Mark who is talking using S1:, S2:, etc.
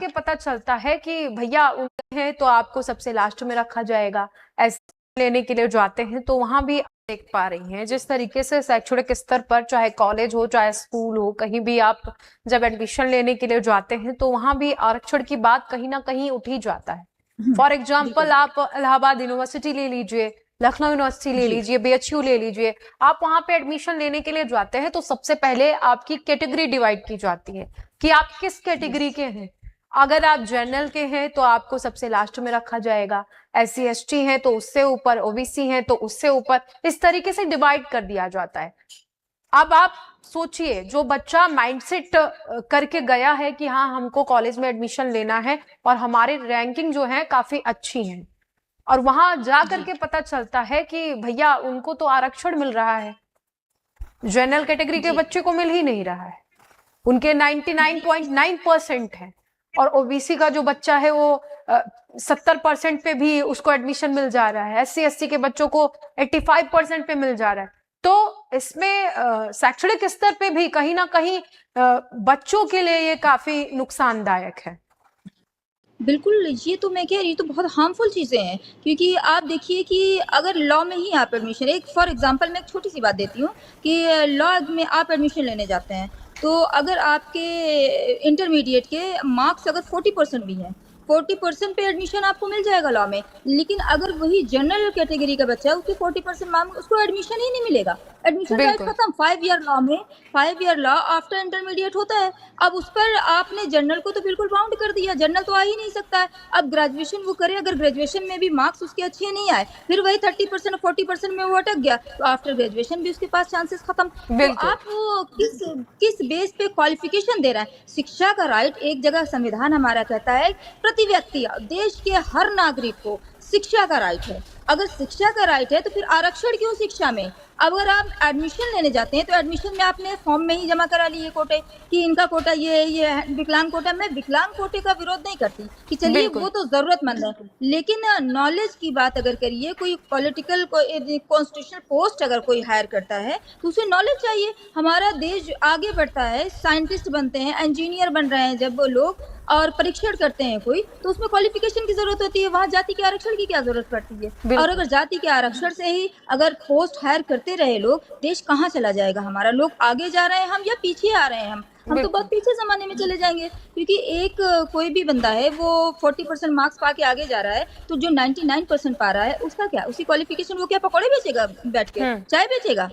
S1: के पता चलता है कि भैया उनके हैं तो आपको सबसे लास्ट में रखा जाएगा। ऐसे लेने के लिए जाते हैं तो वहां भी देख पा रही हैं जिस तरीके से शैक्षणिक स्तर पर, चाहे कॉलेज हो चाहे स्कूल हो, कहीं भी आप जब एडमिशन लेने के लिए जाते हैं तो वहां भी आरक्षण की बात कहीं ना कहीं उठ ही जाता है। फॉर एग्जाम्पल आप इलाहाबाद यूनिवर्सिटी ले लीजिए, लखनऊ यूनिवर्सिटी ले लीजिए, बीएचयू ले लीजिए। आप वहां पे एडमिशन लेने के लिए जाते हैं तो सबसे पहले आपकी कैटेगरी डिवाइड की जाती है कि आप किस कैटेगरी के हैं। अगर आप जनरल के हैं तो आपको सबसे लास्ट में रखा जाएगा, SC ST हैं तो उससे ऊपर, OBC हैं तो उससे ऊपर, इस तरीके से डिवाइड कर दिया जाता है। अब आप सोचिए, जो बच्चा माइंडसेट करके गया है कि हाँ हमको कॉलेज में एडमिशन लेना है और हमारी रैंकिंग जो है काफी अच्छी है, और वहां जा करके पता चलता है कि भैया उनको तो आरक्षण मिल रहा है, जनरल कैटेगरी के बच्चे को मिल ही नहीं रहा है, उनके 99.9% है, और ओबीसी का जो बच्चा है वो 70% पे भी उसको एडमिशन मिल जा रहा है, SC ST के बच्चों को 85% पे मिल जा रहा है। तो इसमें शैक्षणिक स्तर पे भी कहीं ना कहीं बच्चों के लिए ये काफी नुकसानदायक है।
S2: बिल्कुल, ये तो मैं कह रही हूँ, तो बहुत हार्मफुल चीज़ें हैं, क्योंकि आप देखिए कि अगर लॉ में ही आप एडमिशन, एक फॉर एग्जांपल मैं एक छोटी-सी बात देती हूँ कि लॉ में आप एडमिशन लेने जाते हैं, तो अगर आपके इंटरमीडिएट के मार्क्स अगर 40% भी हैं, 40% पे एडमिशन आपको मिल जाएगा लॉ में। लेकिन अगर वही जनरल कैटेगरी का बच्चा है, उसके 40% मार्क्स, उसको एडमिशन ही नहीं मिलेगा। एडमिशन राइट खत्म। 5 ईयर लॉ में 5 ईयर लॉ आफ्टर इंटरमीडिएट होता है। अब उस पर आपने जनरल को तो बिल्कुल बाउंड कर दिया, जनरल तो आ ही नहीं सकता है। अब ग्रेजुएशन वो करे, अगर ग्रेजुएशन में भी मार्क्स उसके अच्छे नहीं आए, फिर वही 30% 40% में वो अटक गया, तो आफ्टर ग्रेजुएशन भी उसके पास चांसेस खत्म। तो आप वो किस बेस पे क्वालिफिकेशन दे रहे हैं? शिक्षा का राइट एक जगह संविधान हमारा कहता है प्रति व्यक्ति, देश के हर नागरिक को शिक्षा का राइट है। अगर शिक्षा का राइट है तो फिर आरक्षण क्यों शिक्षा में? अगर आप एडमिशन लेने जाते हैं तो एडमिशन में आपने फॉर्म में ही जमा करा लिए कोटे कि इनका कोटा ये है, विकलांग कोटा। मैं विकलांग कोटे का विरोध नहीं करती कि चलिए वो तो जरूरतमंद है, लेकिन नॉलेज की बात अगर करिए, कोई पॉलिटिकल कॉन्स्टिट्यूशनल पोस्ट अगर कोई हायर करता है तो उसे नॉलेज चाहिए। हमारा देश आगे बढ़ता है, साइंटिस्ट बनते हैं, इंजीनियर बन रहे हैं जब वो लोग, और परीक्षण करते हैं कोई, तो उसमें क्वालिफिकेशन की जरूरत होती है। वहाँ जाति के आरक्षण की क्या जरूरत पड़ती है? और अगर जाति के आरक्षण से ही अगर पोस्ट हायर करते रहे लोग, देश कहाँ चला जाएगा हमारा? लोग आगे जा रहे हैं हम या पीछे आ रहे हैं हम तो बहुत पीछे जमाने में चले जाएंगे, क्योंकि एक कोई भी बंदा है वो 40% मार्क्स पा के आगे जा रहा है, तो जो 99% पा रहा है उसका क्या? उसी क्वालिफिकेशन वो क्या पकौड़े बेचेगा बैठ के, चाय बेचेगा?